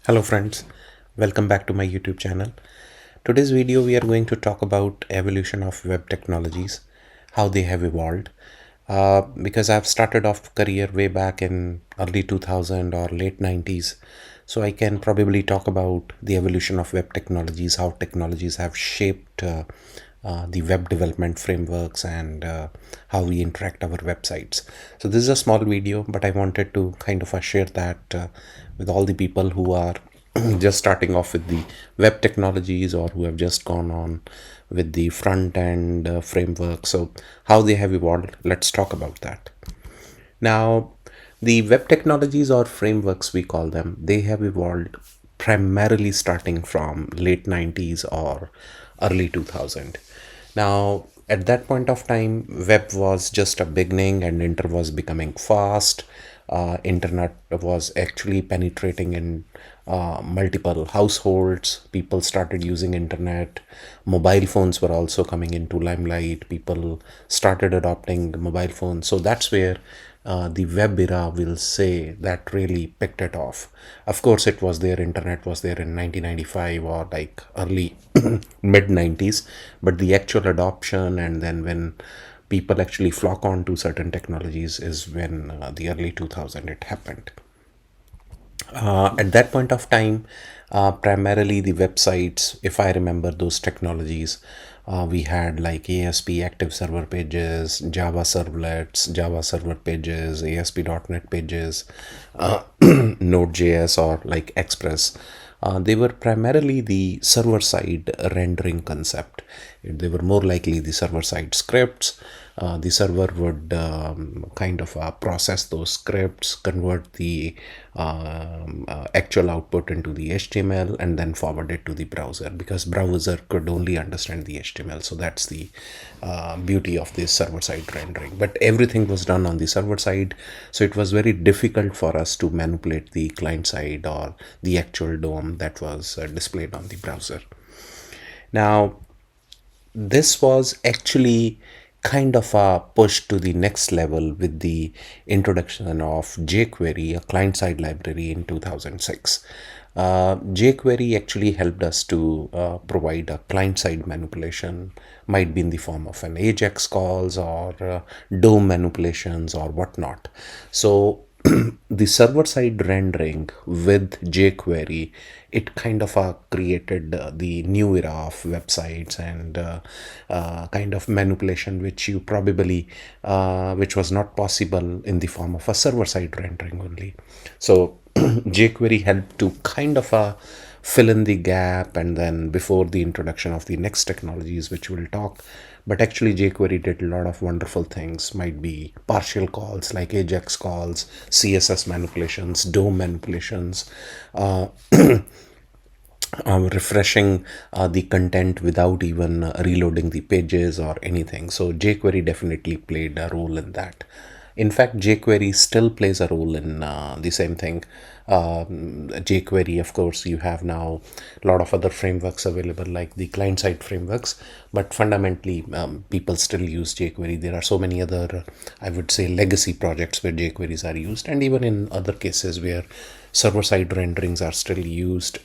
Hello friends, welcome back to my YouTube channel. Today's video we are going to talk about evolution of web technologies, how they have evolved. Because I've started off career way back in early 2000 or late 90s, so I can probably talk about the evolution of web technologies, how technologies have shaped the web development frameworks and how we interact our websites. So this is a small video, but I wanted to kind of share that with all the people who are just starting off with the web technologies or who have just gone on with the front end framework. So how they have evolved, let's talk about that. Now, the web technologies or frameworks we call them, they have evolved primarily starting from late 90s or early 2000. Now, at that point of time, web was just a beginning and internet was becoming fast. Internet was actually penetrating in multiple households. People started using internet. Mobile phones were also coming into limelight. People started adopting mobile phones. So that's where the web era will say that really picked it off. Of course, it was there, internet was there in 1995 or like early mid 90s, but the actual adoption and then when people actually flock on to certain technologies is when the early 2000 it happened. At that point of time, primarily the websites, if I remember those technologies, we had like ASP active server pages, Java servlets, Java server pages, ASP.NET pages, nodejs or like Express. They were primarily the server side rendering concept. They were more likely the server side scripts. The server would kind of process those scripts, convert the actual output into the HTML, and then forward it to the browser, because browser could only understand the HTML. So that's the beauty of this server side rendering. But everything was done on the server side, so it was very difficult for us to manipulate the client side or the actual DOM that was displayed on the browser. Now, this was actually kind of a push to the next level with the introduction of jQuery, a client-side library in 2006. jQuery actually helped us to provide a client-side manipulation, might be in the form of an AJAX calls or DOM manipulations or whatnot. So the server-side rendering with jQuery, it kind of created the new era of websites and kind of manipulation which you probably which was not possible in the form of a server-side rendering only. So jQuery helped to kind of fill in the gap, and then before the introduction of the next technologies which we'll talk. But actually jQuery did a lot of wonderful things, might be partial calls like AJAX calls, CSS manipulations, DOM manipulations, refreshing the content without even reloading the pages or anything. So jQuery definitely played a role in that. In fact, jQuery still plays a role in the same thing. jQuery, of course, you have now a lot of other frameworks available like the client-side frameworks, but fundamentally people still use jQuery. There are so many other, I would say, legacy projects where jQueries are used, and even in other cases where server-side renderings are still used.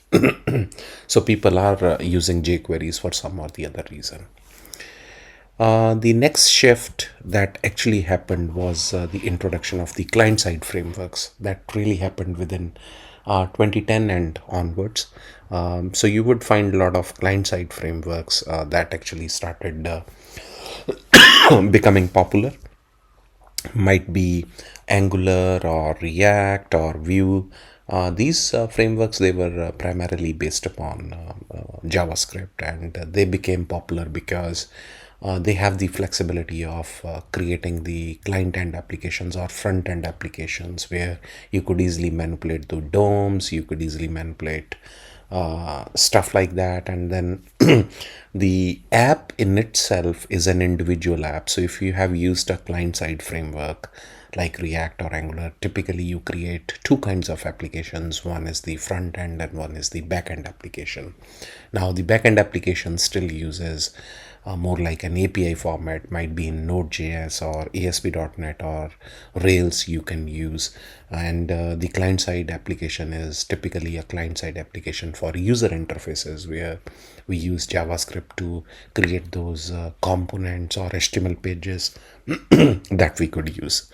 So people are using jQueries for some or the other reason. The next shift that actually happened was the introduction of the client-side frameworks. That really happened within 2010 and onwards. So you would find a lot of client-side frameworks that actually started becoming popular. Might be Angular or React or Vue. These frameworks, they were primarily based upon JavaScript, and they became popular because they have the flexibility of creating the client-end applications or front-end applications where you could easily manipulate the DOMs, you could easily manipulate stuff like that. And then the app in itself is an individual app. So if you have used a client-side framework like React or Angular, typically you create two kinds of applications. One is the front end and one is the back end application. Now the back end application still uses more like an API format, might be in nodejs or ASP.NET or Rails you can use. And the client-side application is typically a client-side application for user interfaces, where we use JavaScript to create those components or HTML pages that we could use.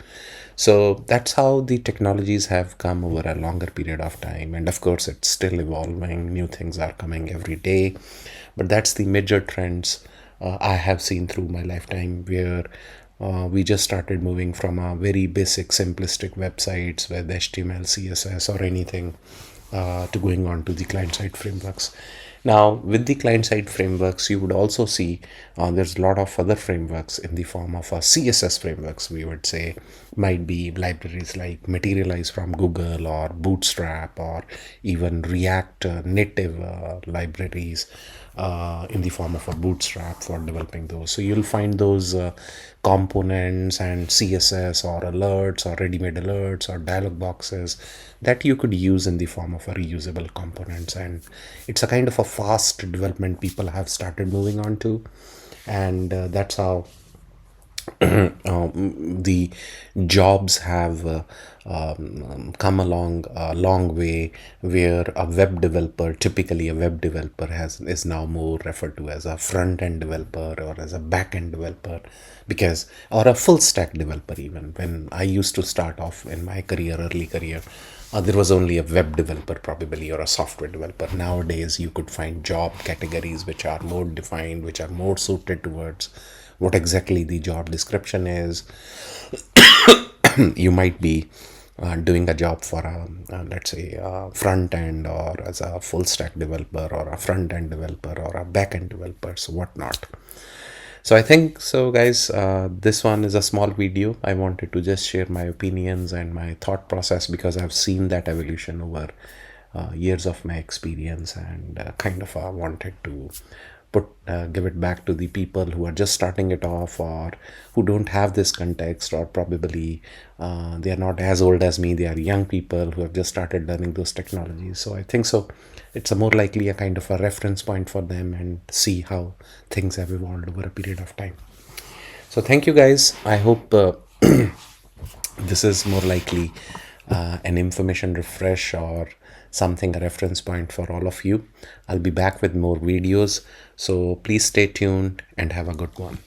So that's how the technologies have come over a longer period of time. And of course, it's still evolving. New things are coming every day. But that's the major trends I have seen through my lifetime, where we just started moving from a very basic, simplistic websites with HTML, CSS, or anything to going on to the client-side frameworks. Now, with the client-side frameworks, you would also see there's a lot of other frameworks in the form of CSS frameworks, we would say. Might be libraries like Materialize from Google, or Bootstrap, or even React native libraries in the form of a Bootstrap for developing those. So you'll find those components and CSS or alerts or ready-made alerts or dialog boxes that you could use in the form of a reusable components. And it's a kind of a fast development people have started moving on to. And that's how the jobs have come along a long way, where a web developer, typically a web developer, is now more referred to as a front-end developer or as a back-end developer, because, or a full stack developer. Even when I used to start off in my career, early career, there was only a web developer probably, or a software developer. Nowadays you could find job categories which are more defined, which are more suited towards what exactly the job description is. You might be doing a job for let's say a front end, or as a full stack developer, or a front end developer, or a back end developer, so whatnot. So I think so, guys, this one is a small video. I wanted to just share my opinions and my thought process, because I've seen that evolution over years of my experience, and kind of wanted to give it back to the people who are just starting it off, or who don't have this context, or probably they are not as old as me. They are young people who have just started learning those technologies. So I think so it's a more likely a kind of a reference point for them, and see how things have evolved over a period of time. So thank you, guys. I hope this is more likely an information refresh, or something, a reference point for all of you. I'll be back with more videos, so please stay tuned and have a good one.